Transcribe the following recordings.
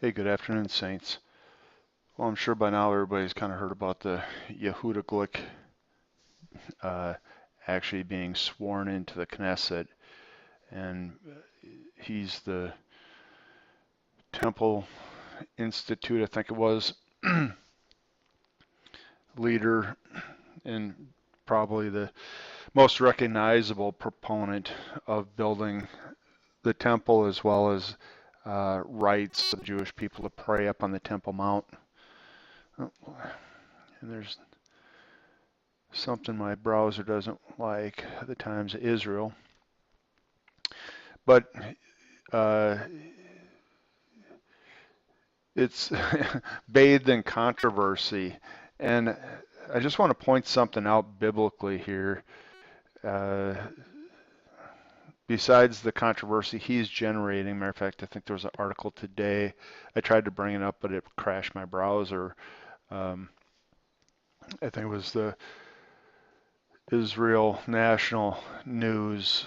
Hey, good afternoon, Saints. Well, I'm sure by now everybody's kind of heard about the Yehuda Glick uh, actually being sworn into the Knesset, and he's the Temple Institute, I think it was, leader and probably the most recognizable proponent of building the temple as well as rights of the Jewish people to pray up on the Temple Mount. Oh, and there's something my browser doesn't like, the Times of Israel. But uh, it's bathed in controversy. And I just want to point something out biblically here. Uh, Besides the controversy he's generating, matter of fact, I think there was an article today. I tried to bring it up, but it crashed my browser. I think it was the Israel National News.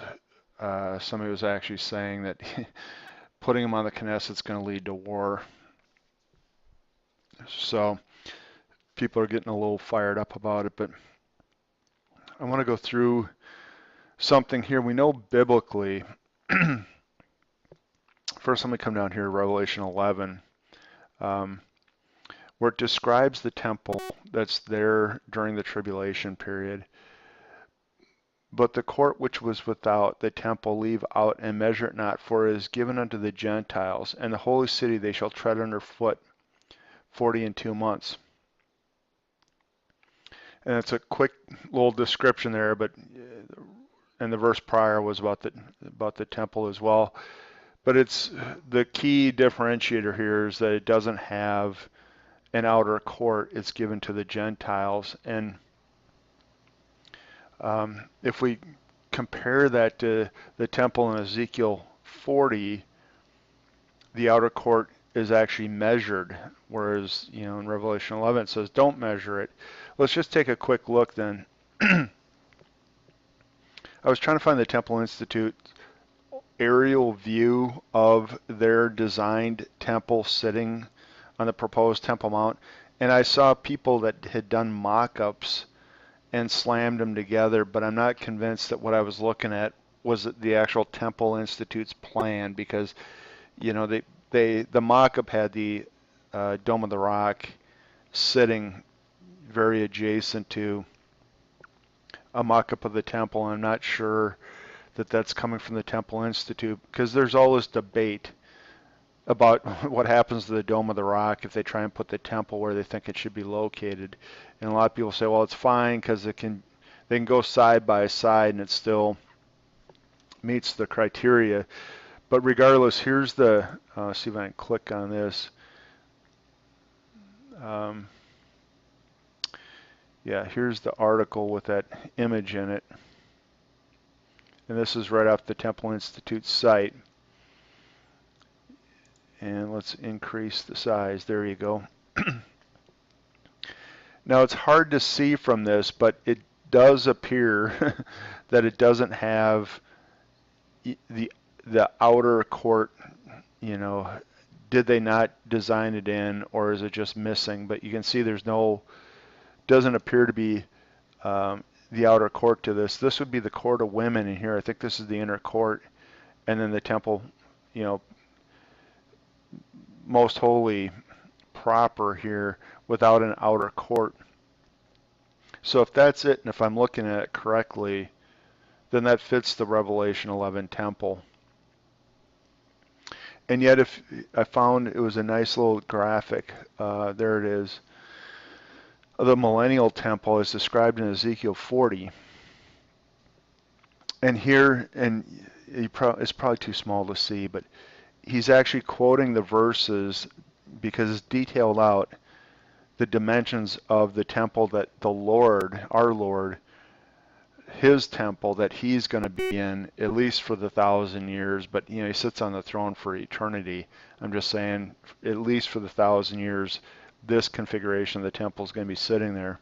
Somebody was actually saying that putting him on the Knesset is going to lead to war. So people are getting a little fired up about it, but I want to go through something here. We know biblically, first let me come down here to Revelation 11, where it describes the temple that's there during the tribulation period. But the court which was without the temple leave out and measure it not, for it is given unto the Gentiles, and the holy city they shall tread under foot 42 months. And it's a quick little description there, but and the verse prior was about the temple as well. But it's the key differentiator here is that it doesn't have an outer court. It's given to the Gentiles. And if we compare that to the temple in Ezekiel 40, the outer court is actually measured, whereas in Revelation 11 it says don't measure it. Let's just take a quick look then. I was trying to find the Temple Institute aerial view of their designed temple sitting on the proposed Temple Mount, and I saw people that had done mock-ups and slammed them together, but I'm not convinced that what I was looking at was the actual Temple Institute's plan, because the mock-up had the Dome of the Rock sitting very adjacent to a mock-up of the temple, and I'm not sure that that's coming from the Temple Institute, because there's all this debate about what happens to the Dome of the Rock if they try and put the temple where they think it should be located. And a lot of people say, well, it's fine because they can go side by side and it still meets the criteria. But regardless, here's the, see if I can click on this. Yeah, here's the article with that image in it. And this is right off the Temple Institute site. And let's increase the size. There you go. Now it's hard to see from this, but it does appear that it doesn't have the outer court. Did they not design it in, or is it just missing? But you can see there's doesn't appear to be the outer court to this. This would be the court of women in here. I think this is the inner court, and then the temple, most holy proper here without an outer court. So if that's it, and if I'm looking at it correctly, then that fits the Revelation 11 temple. And yet, if I found it was a nice little graphic, there it is. The millennial temple is described in Ezekiel 40. And here, and it's probably too small to see, but he's actually quoting the verses because it's detailed out the dimensions of the temple that the Lord, our Lord, his temple that he's going to be in at least for the 1,000 years, but he sits on the throne for eternity. I'm just saying, at least for the 1,000 years, this configuration of the temple is going to be sitting there.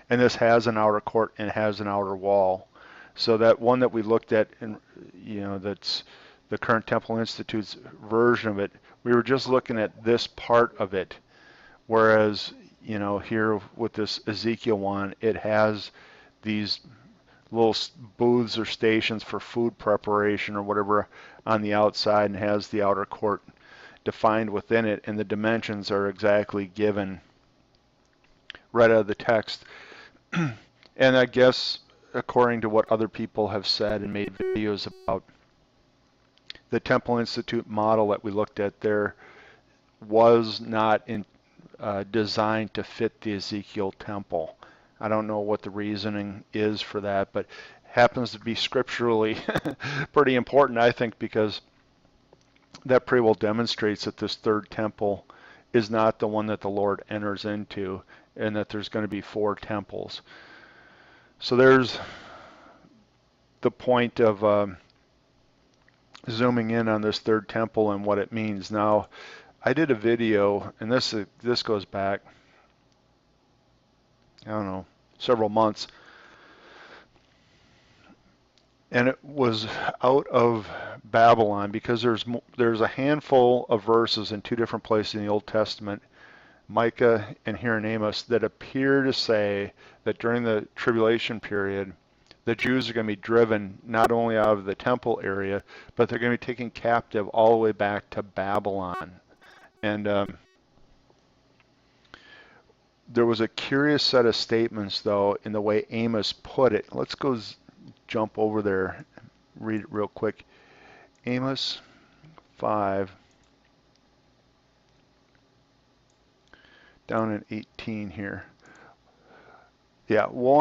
And this has an outer court and has an outer wall. So that one that we looked at, that's the current Temple Institute's version of it, We were just looking at this part of it, whereas, here with this Ezekiel one, it has these little booths or stations for food preparation or whatever on the outside, and has the outer court defined within it, and the dimensions are exactly given right out of the text. And I guess, according to what other people have said and made videos about, the Temple Institute model that we looked at there was not designed to fit the Ezekiel temple. I don't know what the reasoning is for that, but happens to be scripturally pretty important, I think, because that pretty well demonstrates that this third temple is not the one that the Lord enters into, and that there's going to be 4 temples. So there's the point of zooming in on this third temple and what it means. Now, I did a video, and this goes back, I don't know, several months, and it was out of Babylon, because there's a handful of verses in 2 different places in the Old Testament, Micah and here in Amos, that appear to say that during the tribulation period, the Jews are going to be driven not only out of the temple area, but they're going to be taken captive all the way back to Babylon. And there was a curious set of statements, though, in the way Amos put it. Let's go jump over there, read it real quick. Amos 5, down in 18 here. Yeah, woe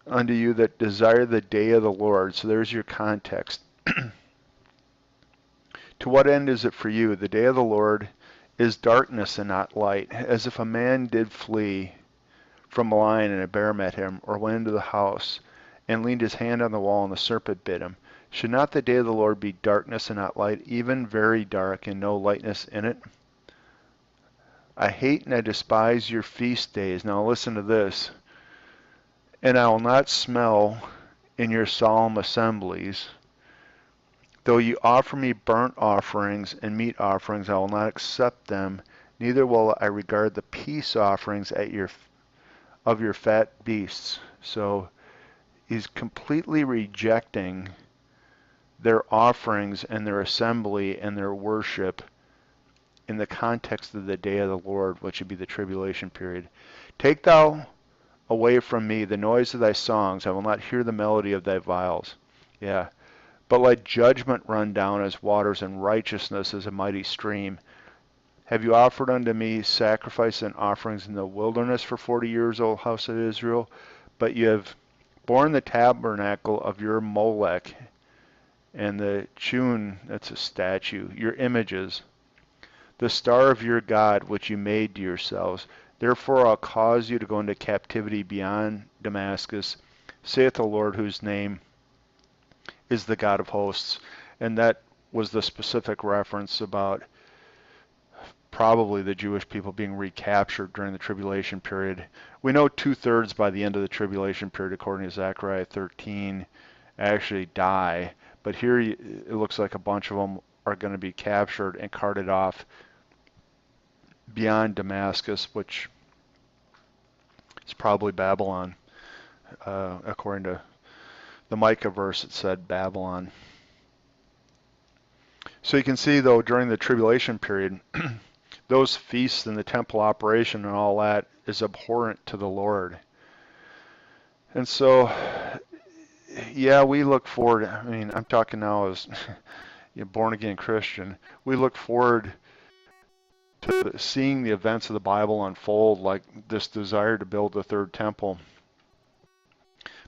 unto you that desire the day of the Lord. So there's your context. To what end is it for you? The day of the Lord is darkness and not light, as if a man did flee from a lion and a bear met him, or went into the house and leaned his hand on the wall and the serpent bit him. Should not the day of the Lord be darkness and not light, even very dark and no lightness in it? I hate and I despise your feast days. Now listen to this. And I will not smell in your solemn assemblies. Though you offer me burnt offerings and meat offerings, I will not accept them, neither will I regard the peace offerings of your fat beasts. So he's completely rejecting their offerings and their assembly and their worship in the context of the day of the Lord, which would be the tribulation period. Take thou away from me the noise of thy songs. I will not hear the melody of thy viols. Yeah. But let judgment run down as waters, and righteousness as a mighty stream. Have you offered unto me sacrifice and offerings in the wilderness for 40 years, O house of Israel? But you have borne the tabernacle of your Molech, and the Chun, that's a statue, your images, the star of your God, which you made to yourselves. Therefore I'll cause you to go into captivity beyond Damascus, saith the Lord, whose name is the God of hosts. And that was the specific reference about probably the Jewish people being recaptured during the tribulation period. We know 2/3 by the end of the tribulation period, according to Zechariah 13, actually die. But here it looks like a bunch of them are going to be captured and carted off beyond Damascus, which is probably Babylon. According to the Micah verse, it said Babylon. So you can see, though, during the tribulation period, those feasts and the temple operation and all that is abhorrent to the Lord. And so, yeah, we look forward. I mean, I'm talking now as a born-again Christian. We look forward to seeing the events of the Bible unfold, like this desire to build the third temple.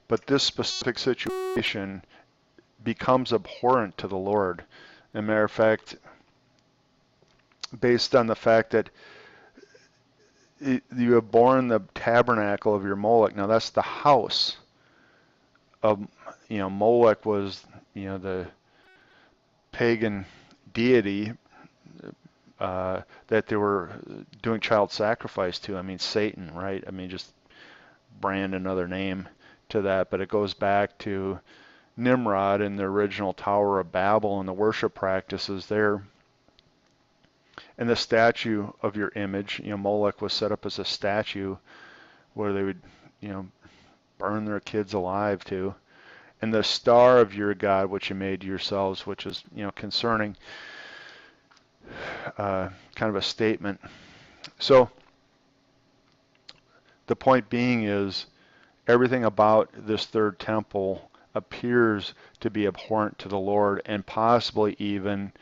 But this specific situation becomes abhorrent to the Lord. As a matter of fact, based on the fact that you have borne the tabernacle of your Molech. Now that's the house of, Molech was, the pagan deity that they were doing child sacrifice to. I mean, Satan, right? I mean, just brand another name to that, but it goes back to Nimrod in the original Tower of Babel and the worship practices there. and the statue of your image. Molech was set up as a statue where they would, burn their kids alive to. And the star of your God, which you made yourselves, which is, concerning, kind of a statement. So the point being is everything about this third temple appears to be abhorrent to the Lord, and possibly even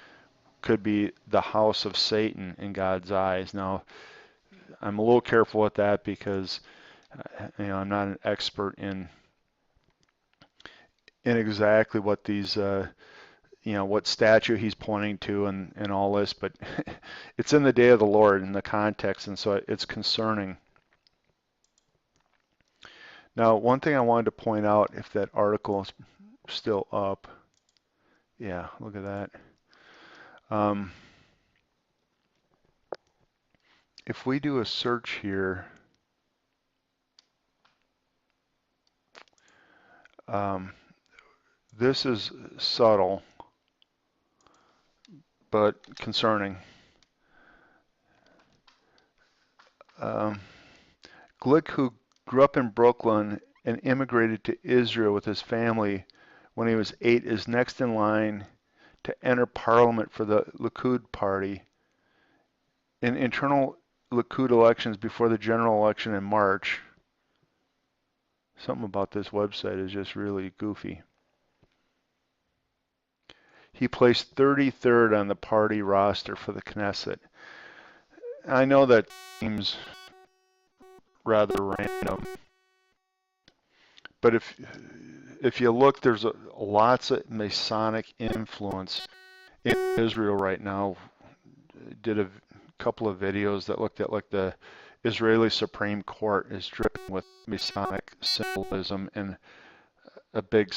could be the house of Satan in God's eyes. Now, I'm a little careful with that because I'm not an expert in exactly what these what statue he's pointing to and all this, but it's in the day of the Lord in the context, and so it's concerning. Now, one thing I wanted to point out, if that article is still up, yeah, look at that. If we do a search here, this is subtle, but concerning. Glick, who grew up in Brooklyn and immigrated to Israel with his family when he was 8, is next in line to enter parliament for the Likud party. In internal Likud elections before the general election in March, something about this website is just really goofy. He placed 33rd on the party roster for the Knesset. I know that seems rather random, but if you look, there's lots of Masonic influence in Israel right now. Did a couple of videos that looked at like the Israeli Supreme Court is dripping with Masonic symbolism, and a big,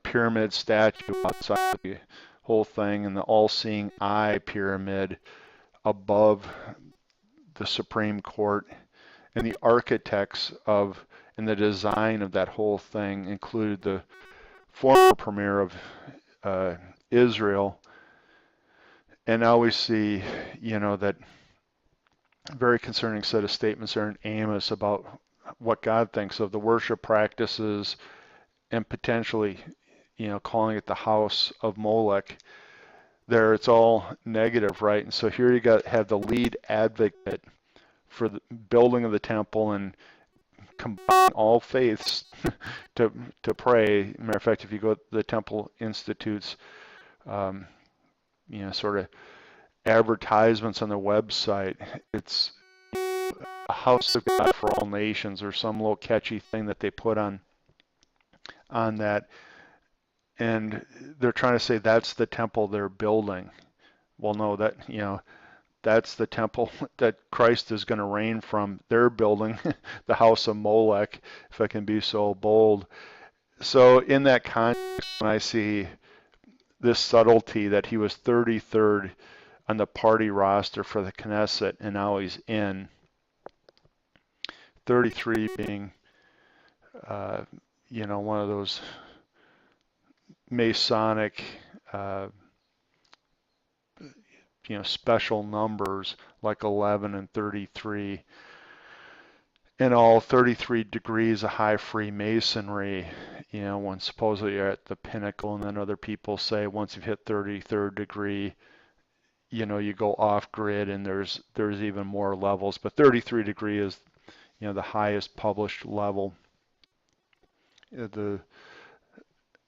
pyramid statue outside the whole thing, and the all-seeing eye pyramid above the Supreme Court, and the architects of and the design of that whole thing included the former premier of Israel. And now we see, that very concerning set of statements there in Amos about what God thinks of the worship practices, and potentially, calling it the house of Molech. There, it's all negative, right? And so here you have the lead advocate for the building of the temple and combining all faiths to pray. Matter of fact, if you go to the Temple Institute's, sort of advertisements on the website, it's a house of God for all nations, or some little catchy thing that they put on that, and they're trying to say that's the temple they're building. Well, no, that's the temple that Christ is going to reign from. They're building the house of Molech, if I can be so bold. So in that context, when I see this subtlety that he was 33rd on the party roster for the Knesset, and now he's in, 33 being one of those Masonic special numbers like 11 and 33, and all 33 degrees of high Freemasonry, when supposedly you're at the pinnacle, and then other people say once you've hit 33rd degree, you go off grid, and there's even more levels, but 33 degree is the highest published level. The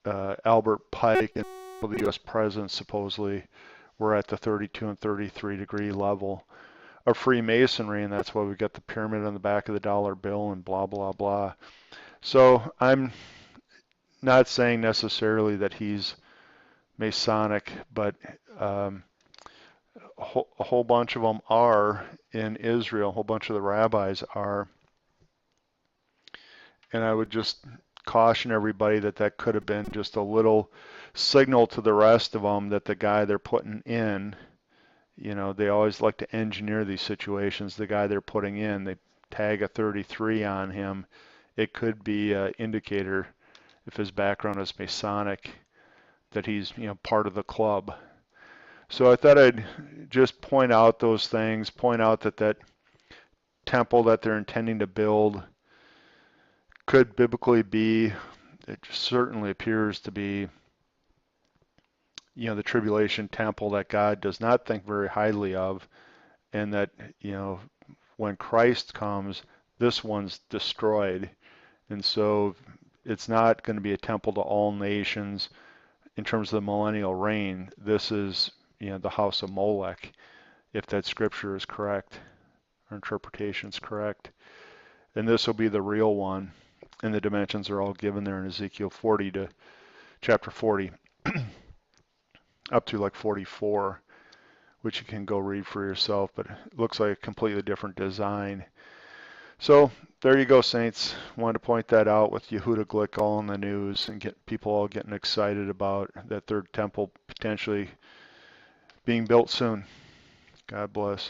Albert Pike and the U.S. presidents supposedly were at the 32 and 33 degree level of Freemasonry, and that's why we got the pyramid on the back of the dollar bill and blah, blah, blah. So I'm not saying necessarily that he's Masonic, but a whole bunch of them are in Israel. A whole bunch of the rabbis are. And I would just caution everybody that could have been just a little signal to the rest of them that the guy they're putting in, they always like to engineer these situations. The guy they're putting in, they tag a 33 on him. It could be an indicator, if his background is Masonic, that he's part of the club. So I thought I'd just point out those things, point out that that temple that they're intending to build could biblically be, it certainly appears to be, the tribulation temple that God does not think very highly of, and that, when Christ comes, this one's destroyed. And so it's not going to be a temple to all nations in terms of the millennial reign. This is, the house of Molech, if that scripture is correct, or interpretation is correct. And this will be the real one. And the dimensions are all given there in Ezekiel 40 to chapter 40, up to like 44, which you can go read for yourself, but it looks like a completely different design. So there you go, Saints. Wanted to point that out with Yehuda Glick all in the news and get people all getting excited about that third temple potentially being built soon. God bless.